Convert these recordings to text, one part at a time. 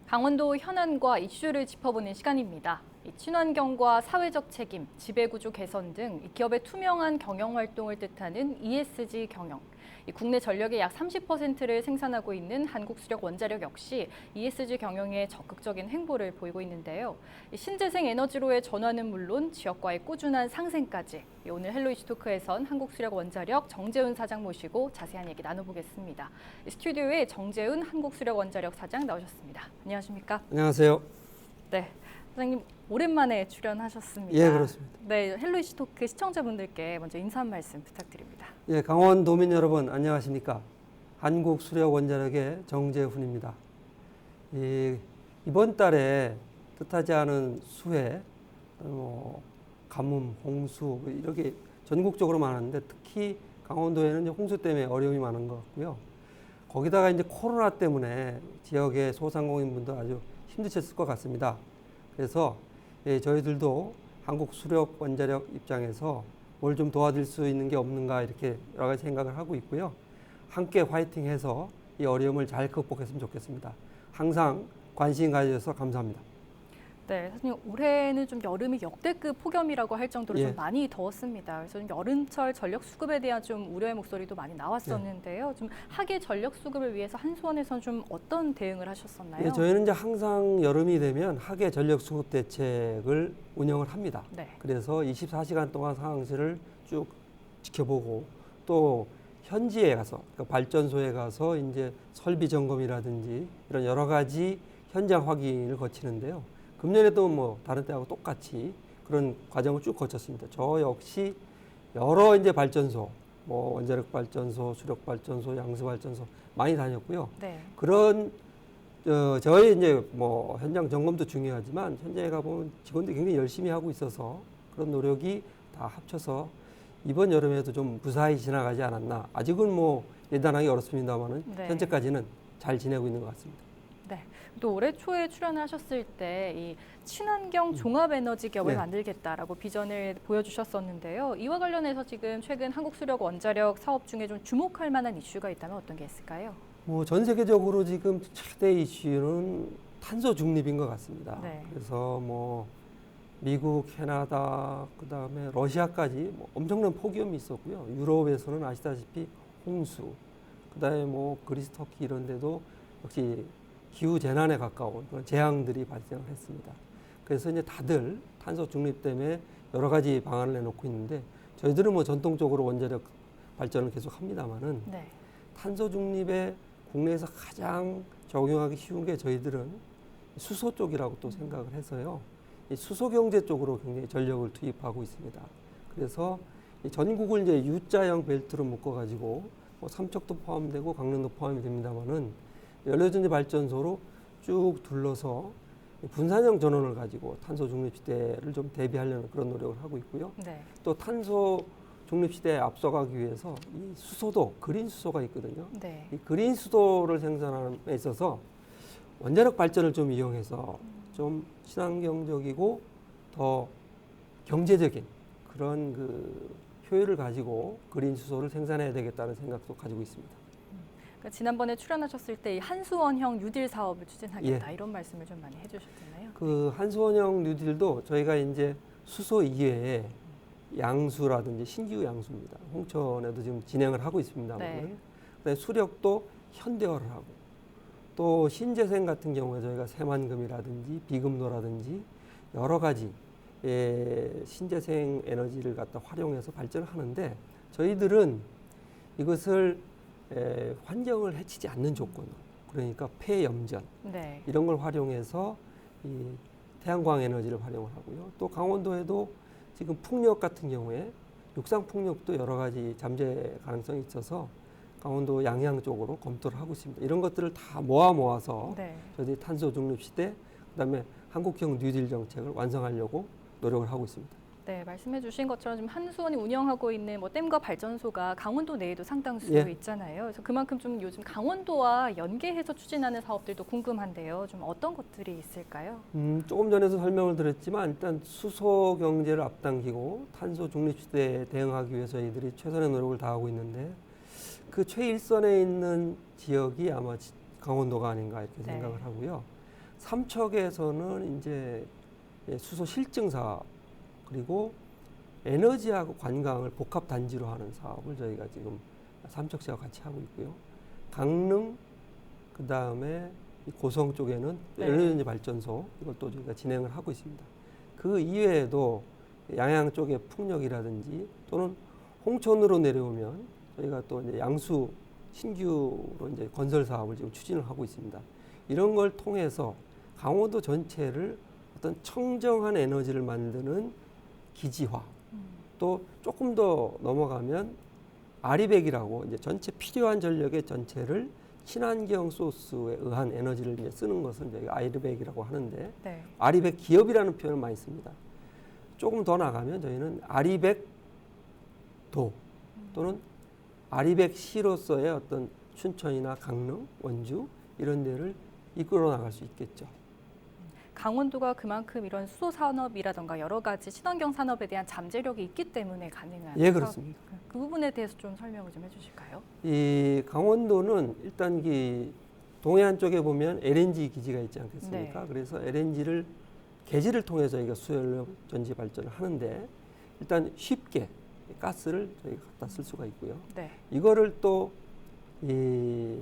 강원도 현안과 이슈를 짚어보는 시간입니다. 친환경과 사회적 책임, 지배구조 개선 등 기업의 투명한 경영 활동을 뜻하는 ESG 경영. 국내 전력의 약 30%를 생산하고 있는 한국수력원자력 역시 ESG 경영에 적극적인 행보를 보이고 있는데요. 신재생 에너지로의 전환은 물론 지역과의 꾸준한 상생까지 오늘 헬로 이슈토크에선 한국수력원자력 정재훈 사장 모시고 자세한 얘기 나눠보겠습니다. 스튜디오에 정재훈 한국수력원자력 사장 나오셨습니다. 안녕하십니까? 안녕하세요. 네, 사장님 오랜만에 출연하셨습니다. 예, 그렇습니다. 네, 헬로 이슈토크 시청자분들께 먼저 인사 한 말씀 부탁드립니다. 예, 강원도민 여러분 안녕하십니까? 한국수력원자력의 정재훈입니다. 이번 달에 뜻하지 않은 수해, 가뭄, 홍수 이렇게 전국적으로 많은데 특히 강원도에는 이제 홍수 때문에 어려움이 많은 것 같고요. 거기다가 이제 코로나 때문에 지역의 소상공인분들 아주 힘드셨을 것 같습니다. 그래서 저희들도 한국수력원자력 입장에서 뭘 좀 도와줄 수 있는 게 없는가 이렇게 여러 가지 생각을 하고 있고요. 함께 화이팅해서 이 어려움을 잘 극복했으면 좋겠습니다. 항상 관심 가져주셔서 감사합니다. 네, 사실 올해는 좀 여름이 역대급 폭염이라고 할 정도로 예. 좀 많이 더웠습니다. 그래서 좀 여름철 전력 수급에 대한 좀 우려의 목소리도 많이 나왔었는데요. 좀 하계 전력 수급을 위해서 한수원에서는 좀 어떤 대응을 하셨었나요? 예, 저희는 이제 항상 여름이 되면 하계 전력 수급 대책을 운영을 합니다. 네. 그래서 24시간 동안 상황실을 쭉 지켜보고 또 현지에 가서 그러니까 발전소에 가서 이제 설비 점검이라든지 이런 여러 가지 현장 확인을 거치는데요. 금년에도 뭐 다른 때하고 똑같이 그런 과정을 쭉 거쳤습니다. 저 역시 여러 이제 발전소, 뭐 원자력 발전소, 수력 발전소, 양수 발전소 많이 다녔고요. 네. 그런 저희 이제 뭐 현장 점검도 중요하지만 현장에 가보면 직원들이 굉장히 열심히 하고 있어서 그런 노력이 다 합쳐서 이번 여름에도 좀 무사히 지나가지 않았나. 아직은 뭐 예단하기 어렵습니다만은 네. 현재까지는 잘 지내고 있는 것 같습니다. 네. 또 올해 초에 출연을 하셨을 때 이 친환경 종합에너지 기업을 네. 만들겠다라고 비전을 보여주셨었는데요. 이와 관련해서 지금 최근 한국수력원자력 사업 중에 좀 주목할 만한 이슈가 있다면 어떤 게 있을까요? 뭐 전 세계적으로 지금 최대 이슈는 탄소 중립인 것 같습니다. 네. 그래서 뭐 미국, 캐나다, 그다음에 러시아까지 뭐 엄청난 폭염이 있었고요. 유럽에서는 아시다시피 홍수, 그다음에 뭐 그리스, 터키 이런 데도 역시 기후 재난에 가까운 그런 재앙들이 발생을 했습니다. 그래서 이제 다들 탄소 중립 때문에 여러 가지 방안을 내놓고 있는데 저희들은 뭐 전통적으로 원자력 발전을 계속 합니다만은 네. 탄소 중립에 국내에서 가장 적용하기 쉬운 게 저희들은 수소 쪽이라고 또 생각을 해서요. 이 수소 경제 쪽으로 굉장히 전력을 투입하고 있습니다. 그래서 이 전국을 이제 U자형 벨트로 묶어가지고 뭐 삼척도 포함되고 강릉도 포함이 됩니다만은 연료전지 발전소로 쭉 둘러서 분산형 전원을 가지고 탄소 중립 시대를 좀 대비하려는 그런 노력을 하고 있고요. 네. 또 탄소 중립 시대에 앞서가기 위해서 이 수소도 그린 수소가 있거든요. 네. 이 그린 수소를 생산하는 데 있어서 원자력 발전을 좀 이용해서 좀 친환경적이고 더 경제적인 그런 그 효율을 가지고 그린 수소를 생산해야 되겠다는 생각도 가지고 있습니다. 그러니까 지난번에 출연하셨을 때 이 한수원형 뉴딜 사업을 추진하겠다 예. 이런 말씀을 좀 많이 해주셨잖아요. 그 한수원형 뉴딜도 저희가 이제 수소 이외에 양수라든지 신기후 양수입니다. 홍천에도 지금 진행을 하고 있습니다만, 네. 그다음에 수력도 현대화를 하고 또 신재생 같은 경우에 저희가 새만금이라든지 비금도라든지 여러 가지 신재생 에너지를 갖다 활용해서 발전을 하는데 저희들은 이것을 환경을 해치지 않는 조건으로 그러니까 폐염전 네. 이런 걸 활용해서 이 태양광 에너지를 활용을 하고요. 또 강원도에도 지금 풍력 같은 경우에 육상 풍력도 여러 가지 잠재 가능성이 있어서 강원도 양양 쪽으로 검토를 하고 있습니다. 이런 것들을 다 모아서 네. 저희들이 탄소 중립 시대, 그다음에 한국형 뉴딜 정책을 완성하려고 노력을 하고 있습니다. 네, 말씀해 주신 것처럼 지금 한수원이 운영하고 있는 뭐 댐과 발전소가 강원도 내에도 상당수 예. 있잖아요. 그래서 그만큼 좀 요즘 강원도와 연계해서 추진하는 사업들도 궁금한데요. 좀 어떤 것들이 있을까요? 조금 전에도 설명을 드렸지만 일단 수소 경제를 앞당기고 탄소 중립 시대에 대응하기 위해서 저희들이 최선의 노력을 다하고 있는데 그 최일선에 있는 지역이 아마 강원도가 아닌가 이렇게 네. 생각을 하고요. 삼척에서는 이제 수소 실증 사업 그리고 에너지하고 관광을 복합 단지로 하는 사업을 저희가 지금 삼척시와 같이 하고 있고요. 강릉 그 다음에 고성 쪽에는 네. 에너지 발전소 이걸 또 저희가 진행을 하고 있습니다. 그 이외에도 양양 쪽의 풍력이라든지 또는 홍천으로 내려오면 저희가 또 이제 양수 신규로 이제 건설 사업을 지금 추진을 하고 있습니다. 이런 걸 통해서 강원도 전체를 어떤 청정한 에너지를 만드는 기지화, 또 조금 더 넘어가면 아리백이라고 이제 전체 필요한 전력의 전체를 친환경 소스에 의한 에너지를 이제 쓰는 것을 저희가 아리백이라고 하는데 네. 아리백 기업이라는 표현을 많이 씁니다. 조금 더 나가면 저희는 아리백도 또는 아리백시로서의 어떤 춘천이나 강릉, 원주 이런 데를 이끌어 나갈 수 있겠죠. 강원도가 그만큼 이런 수소 산업이라던가 여러 가지 친환경 산업에 대한 잠재력이 있기 때문에 가능한 예, 그렇습니다. 그 부분에 대해서 좀 설명을 좀 해주실까요? 이 강원도는 일단 이 동해안 쪽에 보면 LNG 기지가 있지 않겠습니까? 네. 그래서 LNG를 개지를 통해서 저희가 수연료 전지 발전을 하는데 일단 쉽게 가스를 저희가 갖다 쓸 수가 있고요. 네. 이거를 또 이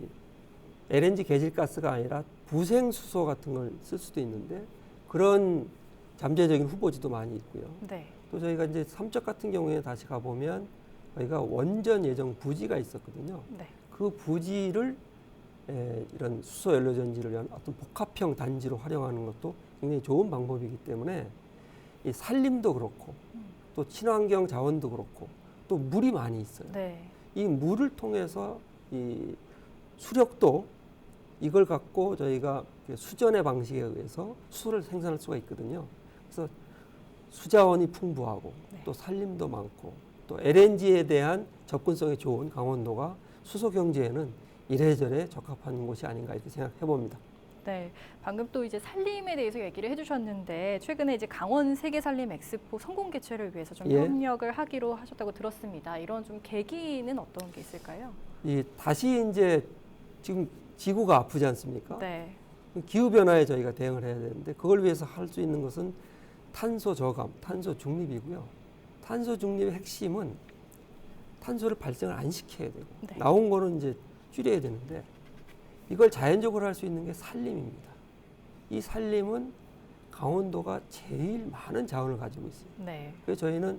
LNG 개질 가스가 아니라 부생 수소 같은 걸 쓸 수도 있는데 그런 잠재적인 후보지도 많이 있고요. 네. 또 저희가 이제 삼척 같은 경우에 다시 가보면 저희가 원전 예정 부지가 있었거든요. 네. 그 부지를 이런 수소 연료 전지를 위한 어떤 복합형 단지로 활용하는 것도 굉장히 좋은 방법이기 때문에 이 산림도 그렇고 또 친환경 자원도 그렇고 또 물이 많이 있어요. 네. 이 물을 통해서 이 수력도 이걸 갖고 저희가 수전의 방식에 의해서 수소를 생산할 수가 있거든요. 그래서 수자원이 풍부하고 네. 또 산림도 많고 또 LNG에 대한 접근성이 좋은 강원도가 수소 경제에는 이래저래 적합한 곳이 아닌가 이렇게 생각해 봅니다. 네, 방금 또 이제 산림에 대해서 얘기를 해주셨는데 최근에 이제 강원 세계산림 엑스포 성공 개최를 위해서 좀 예. 협력을 하기로 하셨다고 들었습니다. 이런 좀 계기는 어떤 게 있을까요? 이 다시 이제 지금 지구가 아프지 않습니까? 네, 기후 변화에 저희가 대응을 해야 되는데 그걸 위해서 할 수 있는 것은 탄소 저감, 탄소 중립이고요. 탄소 중립의 핵심은 탄소를 발생을 안 시켜야 되고 네. 나온 거는 이제 줄여야 되는데 이걸 자연적으로 할 수 있는 게 산림입니다. 이 산림은 강원도가 제일 많은 자원을 가지고 있어요. 네, 그래서 저희는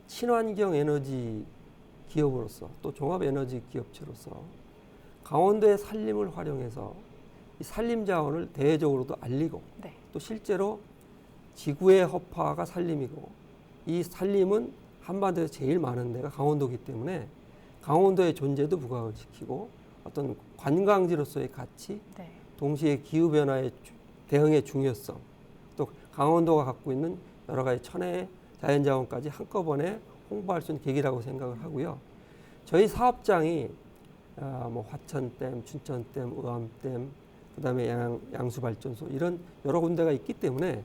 친환경 에너지 기업으로서 또 종합 에너지 기업체로서 강원도의 산림을 활용해서 이 산림 자원을 대외적으로도 알리고 네, 또 실제로 지구의 허파가 산림이고 이 산림은 한반도에서 제일 많은 데가 강원도이기 때문에 강원도의 존재도 부각을 시키고 어떤 관광지로서의 가치, 네, 동시에 기후변화의 대응의 중요성, 또 강원도가 갖고 있는 여러 가지 천혜의 자연자원까지 한꺼번에 홍보할 수 있는 계기라고 생각을 하고요. 저희 사업장이 뭐 화천댐, 춘천댐, 의암댐, 그다음에 양수발전소 이런 여러 군데가 있기 때문에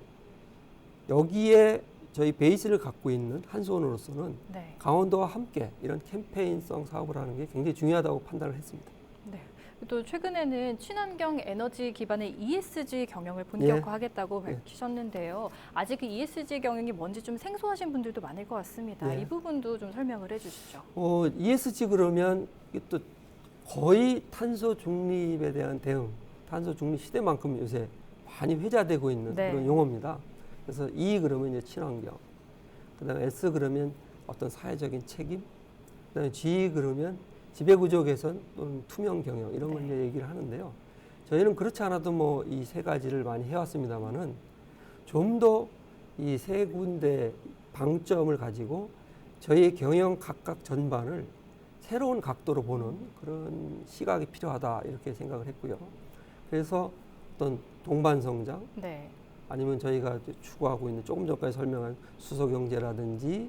여기에 저희 베이스를 갖고 있는 한수원으로서는 네. 강원도와 함께 이런 캠페인성 사업을 하는 게 굉장히 중요하다고 판단을 했습니다. 네. 또 최근에는 친환경 에너지 기반의 ESG 경영을 본격화하겠다고 예. 밝히셨는데요. 아직 그 ESG 경영이 뭔지 좀 생소하신 분들도 많을 것 같습니다. 예. 이 부분도 좀 설명을 해주시죠. ESG 그러면 이게 또 거의 탄소 중립에 대한 대응, 탄소 중립 시대만큼 요새 많이 회자되고 있는 네. 그런 용어입니다. 그래서 E 그러면 이제 친환경, 그다음에 S 그러면 어떤 사회적인 책임, 그다음에 G 그러면 지배구조 개선 또는 투명 경영 이런 걸 네. 이제 얘기를 하는데요. 저희는 그렇지 않아도 뭐 이 세 가지를 많이 해왔습니다만은 좀 더 이 세 군데 방점을 가지고 저희의 경영 각각 전반을 새로운 각도로 보는 그런 시각이 필요하다 이렇게 생각을 했고요. 그래서 어떤 동반성장 네. 아니면 저희가 추구하고 있는 조금 전까지 설명한 수소경제라든지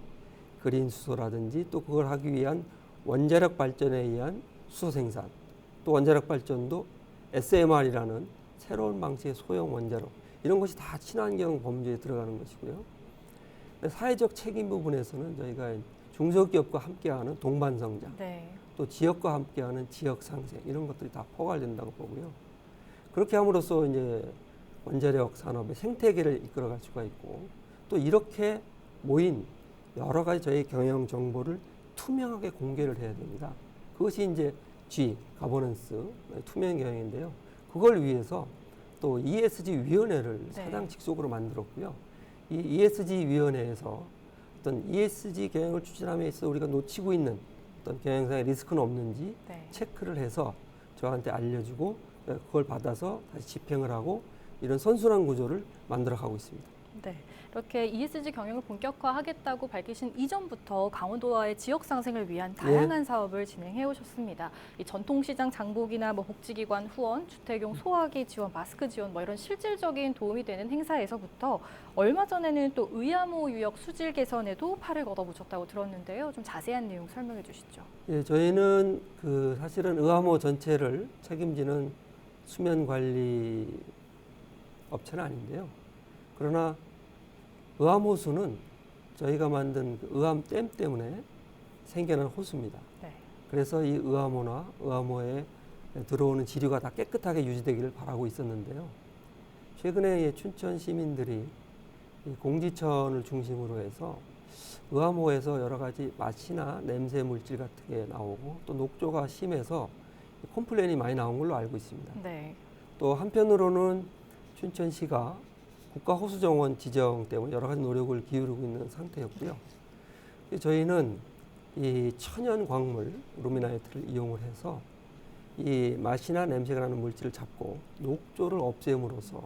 그린 수소라든지 또 그걸 하기 위한 원자력 발전에 의한 수소 생산 또 원자력 발전도 SMR이라는 새로운 방식의 소형 원자력 이런 것이 다 친환경 범주에 들어가는 것이고요. 사회적 책임 부분에서는 저희가 중소기업과 함께하는 동반성장 네. 또 지역과 함께하는 지역 상생 이런 것들이 다 포괄된다고 보고요. 그렇게 함으로써 이제 원자력 산업의 생태계를 이끌어갈 수가 있고 또 이렇게 모인 여러 가지 저희 경영 정보를 투명하게 공개를 해야 됩니다. 그것이 이제 G, 가버넌스, 투명 경영인데요. 그걸 위해서 또 ESG 위원회를 네. 사장 직속으로 만들었고요. 이 ESG 위원회에서 어떤 ESG 경영을 추진함에 있어 우리가 놓치고 있는 어떤 경영상의 리스크는 없는지 네. 체크를 해서 저한테 알려주고 그걸 받아서 다시 집행을 하고 이런 선순환 구조를 만들어가고 있습니다. 네, 이렇게 ESG 경영을 본격화하겠다고 밝히신 이전부터 강원도와의 지역 상생을 위한 다양한 사업을 진행해 오셨습니다. 이 전통시장 장복이나 복지기관 후원, 주택용 소화기 지원, 마스크 지원 이런 실질적인 도움이 되는 행사에서부터 얼마 전에는 또 의암호 유역 수질 개선에도 팔을 걷어붙였다고 들었는데요. 좀 자세한 내용 설명해 주시죠. 예, 저희는 사실은 의암호 전체를 책임지는 수면 관리 업체는 아닌데요. 그러나 의암호수는 저희가 만든 의암댐 때문에 생겨난 호수입니다. 네. 그래서 이 의암호나 의암호에 들어오는 지류가 다 깨끗하게 유지되기를 바라고 있었는데요. 최근에 춘천 시민들이 이 공지천을 중심으로 해서 의암호에서 여러 가지 맛이나 냄새 물질 같은 게 나오고 또 녹조가 심해서 컴플레인이 많이 나온 걸로 알고 있습니다. 네. 또 한편으로는 춘천시가 국가호수정원 지정 때문에 여러 가지 노력을 기울이고 있는 상태였고요. 저희는 이 천연 광물 루미나이트를 이용을 해서 이 맛이나 냄새가 나는 물질을 잡고 녹조를 없앰으로써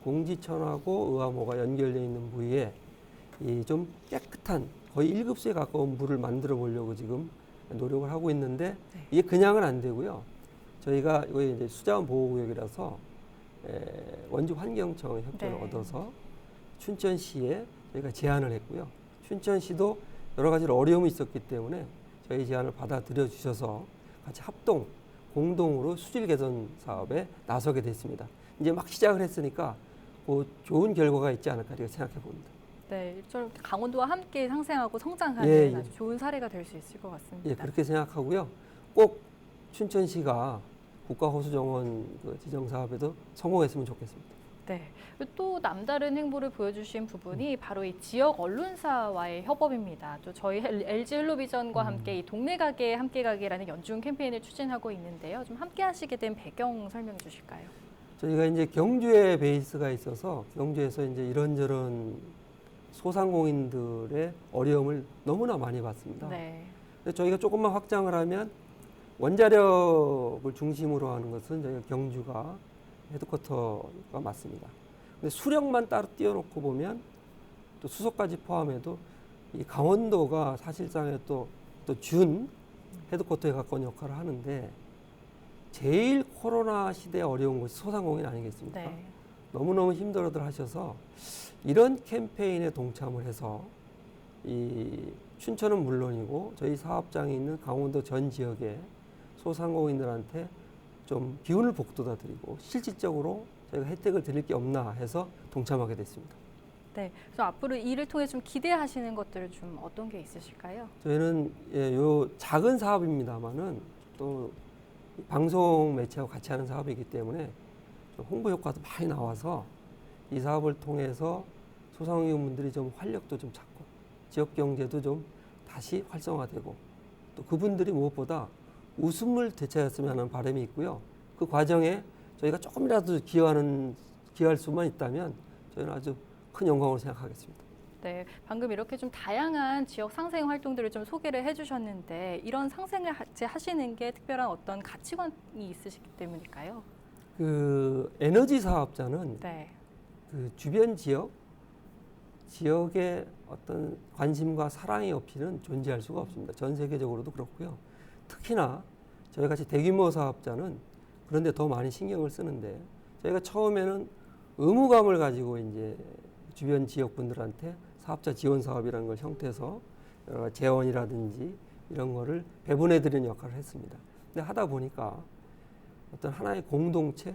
공지천하고 의암호가 연결되어 있는 부위에 이 좀 깨끗한 거의 1급수에 가까운 물을 만들어 보려고 지금 노력을 하고 있는데 이게 그냥은 안 되고요. 저희가 이거 이제 수자원 보호구역이라서 원주 환경청 협조를 네. 얻어서 춘천시에 저희가 제안을 했고요. 춘천시도 여러 가지 어려움이 있었기 때문에 저희 제안을 받아들여 주셔서 같이 공동으로 수질 개선 사업에 나서게 됐습니다. 이제 막 시작을 했으니까 좋은 결과가 있지 않을까 이렇게 생각해 봅니다. 네, 좀 강원도와 함께 상생하고 성장하는 예. 아주 좋은 사례가 될 수 있을 것 같습니다. 예, 그렇게 생각하고요. 꼭 춘천시가 국가호수정원 지정 사업에도 성공했으면 좋겠습니다. 네, 또 남다른 행보를 보여주신 부분이 바로 이 지역 언론사와의 협업입니다. 또 저희 LG 헬로비전과 함께 이 동네 가게 함께 가게라는 연중 캠페인을 추진하고 있는데요. 좀 함께 하시게 된 배경 설명해 주실까요? 저희가 이제 경주에 베이스가 있어서 경주에서 이제 이런저런 소상공인들의 어려움을 너무나 많이 봤습니다. 네. 근데 저희가 조금만 확장을 하면 원자력을 중심으로 하는 것은 저희가 경주가 헤드쿼터가 맞습니다. 근데 수력만 따로 띄워놓고 보면 또 수소까지 포함해도 이 강원도가 사실상의 또 준 헤드쿼터에 가까운 역할을 하는데 제일 코로나 시대에 어려운 것이 소상공인 아니겠습니까? 네. 너무너무 힘들어들 하셔서 이런 캠페인에 동참을 해서 이 춘천은 물론이고 저희 사업장이 있는 강원도 전 지역에 소상공인들한테 좀 기운을 북돋아 드리고 실질적으로 저희가 혜택을 드릴 게 없나 해서 동참하게 됐습니다. 네. 그래서 앞으로 이를 통해 좀 기대하시는 것들은 좀 어떤 게 있으실까요? 저희는 요 작은 사업입니다만은 또 방송 매체하고 같이 하는 사업이기 때문에 홍보 효과도 많이 나와서 이 사업을 통해서 소상공인분들이 좀 활력도 좀 찾고 지역 경제도 좀 다시 활성화되고 또 그분들이 무엇보다 웃음을 되찾았으면 하는 바람이 있고요. 그 과정에 저희가 조금이라도 기여할 수만 있다면 저희는 아주 큰 영광으로 생각하겠습니다. 네, 방금 이렇게 좀 다양한 지역 상생 활동들을 좀 소개를 해주셨는데 이런 상생을 하시는 게 특별한 어떤 가치관이 있으시기 때문일까요? 그 에너지 사업자는 네, 그 주변 지역의 어떤 관심과 사랑이 없이는 존재할 수가 없습니다. 전 세계적으로도 그렇고요. 특히나 저희 같이 대규모 사업자는 그런데 더 많이 신경을 쓰는데 저희가 처음에는 의무감을 가지고 이제 주변 지역 분들한테 사업자 지원 사업이라는 걸 형태해서 여러 가지 재원이라든지 이런 거를 배분해 드리는 역할을 했습니다. 근데 하다 보니까 어떤 하나의 공동체,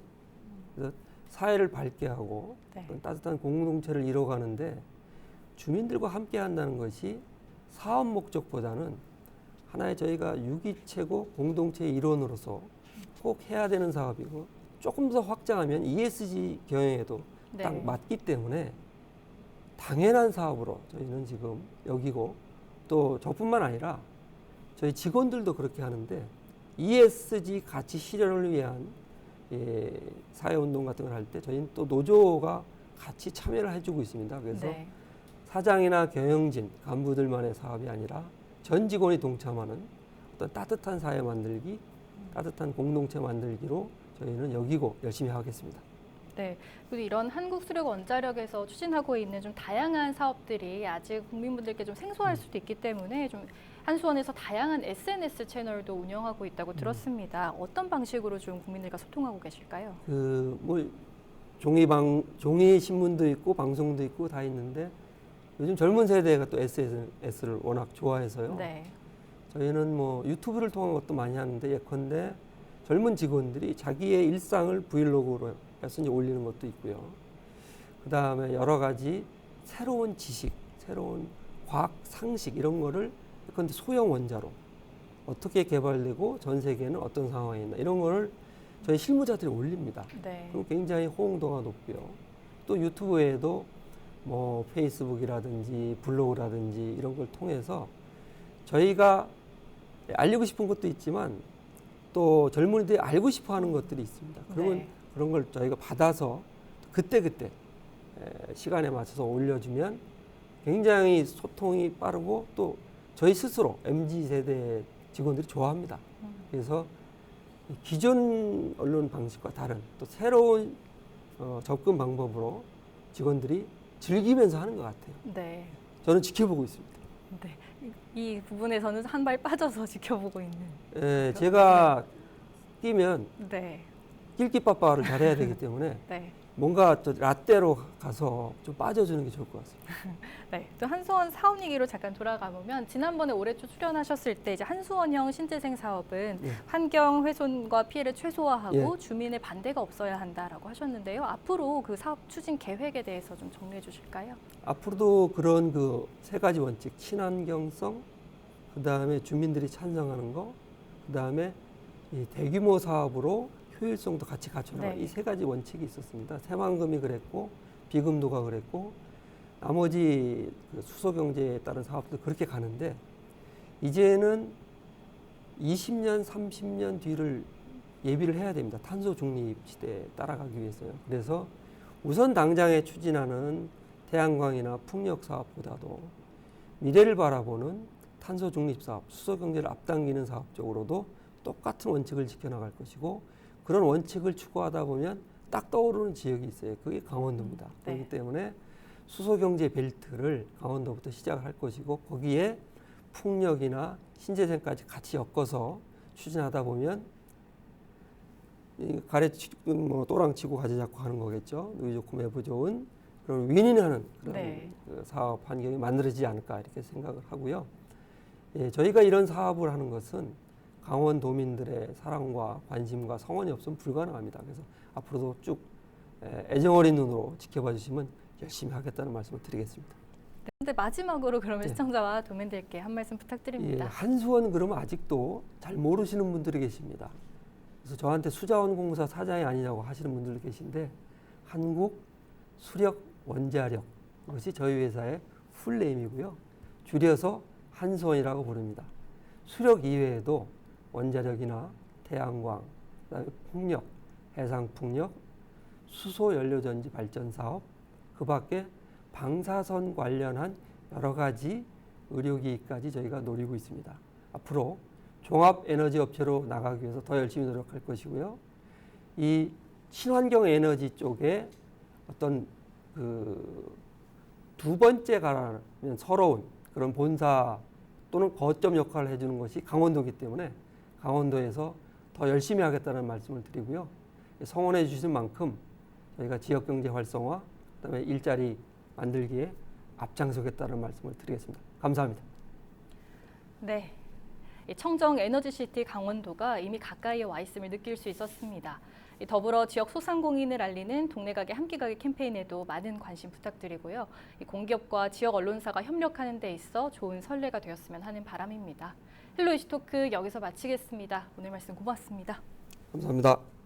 그래서 사회를 밝게 하고 네. 어떤 따뜻한 공동체를 이뤄가는데 주민들과 함께 한다는 것이 사업 목적보다는 하나의 저희가 유기체고 공동체의 일원으로서 꼭 해야 되는 사업이고 조금 더 확장하면 ESG 경영에도 네. 딱 맞기 때문에 당연한 사업으로 저희는 지금 여기고, 또 저뿐만 아니라 저희 직원들도 그렇게 하는데, ESG 가치 실현을 위한 사회운동 같은 걸 할 때 저희는 또 노조가 같이 참여를 해주고 있습니다. 그래서 네. 사장이나 경영진, 간부들만의 사업이 아니라 전 직원이 동참하는 어떤 따뜻한 사회 만들기, 따뜻한 공동체 만들기로 저희는 여기고 열심히 하겠습니다. 네. 그리고 이런 한국수력원자력에서 추진하고 있는 좀 다양한 사업들이 아직 국민분들께 좀 생소할 수도 있기 때문에 좀 한수원에서 다양한 SNS 채널도 운영하고 있다고 들었습니다. 어떤 방식으로 좀 국민들과 소통하고 계실까요? 종이 신문도 있고 방송도 있고 다 있는데, 요즘 젊은 세대가 또 SNS를 워낙 좋아해서요. 네. 저희는 유튜브를 통한 것도 많이 하는데, 예컨대 젊은 직원들이 자기의 일상을 브이로그로 해서 이제 올리는 것도 있고요. 그 다음에 여러 가지 새로운 지식, 새로운 과학 상식 이런 거를 예컨대 소형 원자로 어떻게 개발되고 전 세계는 어떤 상황에 있나 이런 거를 저희 실무자들이 올립니다. 네. 그럼 굉장히 호응도가 높고요. 또 유튜브에도 페이스북이라든지 블로그라든지 이런 걸 통해서 저희가 알리고 싶은 것도 있지만 또 젊은이들이 알고 싶어 하는 것들이 있습니다. 그러면 네. 그런 걸 저희가 받아서 그때그때 시간에 맞춰서 올려주면 굉장히 소통이 빠르고, 또 저희 스스로 MZ세대 직원들이 좋아합니다. 그래서 기존 언론 방식과 다른 또 새로운 접근 방법으로 직원들이 즐기면서 하는 것 같아요. 네. 저는 지켜보고 있습니다. 네. 이 부분에서는 한 발 빠져서 지켜보고 있는. 제가 끼면 네. 낄끼빠빠를 잘해야 되기 때문에 네. 뭔가 또 라떼로 가서 좀 빠져주는 게 좋을 것 같습니다. 네. 또 한수원 사업 얘기로 잠깐 돌아가 보면, 지난번에 올해 초 출연하셨을 때 이제 한수원형 신재생 사업은 예. 환경 훼손과 피해를 최소화하고 예. 주민의 반대가 없어야 한다라고 하셨는데요. 앞으로 그 사업 추진 계획에 대해서 좀 정리해 주실까요? 앞으로도 그런 그 세 가지 원칙, 친환경성, 그 다음에 주민들이 찬성하는 거, 그 다음에 이 대규모 사업으로 효율성도 같이 갖춰라. 네. 이 세 가지 원칙이 있었습니다. 새만금이 그랬고, 비금도가 그랬고, 나머지 그 수소경제에 따른 사업도 그렇게 가는데, 이제는 20년, 30년 뒤를 예비를 해야 됩니다. 탄소 중립 시대에 따라가기 위해서요. 그래서 우선 당장에 추진하는 태양광이나 풍력 사업보다도 미래를 바라보는 탄소 중립 사업, 수소 경제를 앞당기는 사업 쪽으로도 똑같은 원칙을 지켜나갈 것이고, 그런 원칙을 추구하다 보면 딱 떠오르는 지역이 있어요. 그게 강원도입니다. 네. 그렇기 때문에 수소 경제 벨트를 강원도부터 시작을 할 것이고, 거기에 풍력이나 신재생까지 같이 엮어서 추진하다 보면 또랑 치고 가지 잡고 하는 거겠죠. 누이 좋고 매부 좋은 그런 윈윈하는 그런 네. 그 사업 환경이 만들어지지 않을까 이렇게 생각을 하고요. 저희가 이런 사업을 하는 것은 강원도민들의 사랑과 관심과 성원이 없으면 불가능합니다. 그래서 앞으로도 쭉 애정어린 눈으로 지켜봐 주시면 열심히 하겠다는 말씀을 드리겠습니다. 네. 근데 마지막으로 그러면 네. 시청자와 도민들께 한 말씀 부탁드립니다. 한수원 그러면 아직도 잘 모르시는 분들이 계십니다. 그래서 저한테 수자원공사 사장이 아니냐고 하시는 분들도 계신데, 한국수력원자력, 이것이 저희 회사의 풀네임이고요. 줄여서 한수원이라고 부릅니다. 수력 이외에도 원자력이나 태양광, 그다음에 풍력, 해상풍력, 수소연료전지 발전 사업, 그 밖에 방사선 관련한 여러 가지 의료기기까지 저희가 노리고 있습니다. 앞으로 종합에너지업체로 나가기 위해서 더 열심히 노력할 것이고요. 이 친환경 에너지 쪽에 어떤 그 두 번째 가라면 서러운 그런 본사 또는 거점 역할을 해주는 것이 강원도이기 때문에 강원도에서 더 열심히 하겠다는 말씀을 드리고요. 성원해 주신 만큼 저희가 지역경제 활성화, 그다음에 일자리 만들기에 앞장서겠다는 말씀을 드리겠습니다. 감사합니다. 네. 이 청정 에너지시티 강원도가 이미 가까이에 와 있음을 느낄 수 있었습니다. 더불어 지역 소상공인을 알리는 동네 가게 함께 가게 캠페인에도 많은 관심 부탁드리고요. 이 공기업과 지역 언론사가 협력하는 데 있어 좋은 선례가 되었으면 하는 바람입니다. 헬로 이슈토크 여기서 마치겠습니다. 오늘 말씀 고맙습니다. 감사합니다.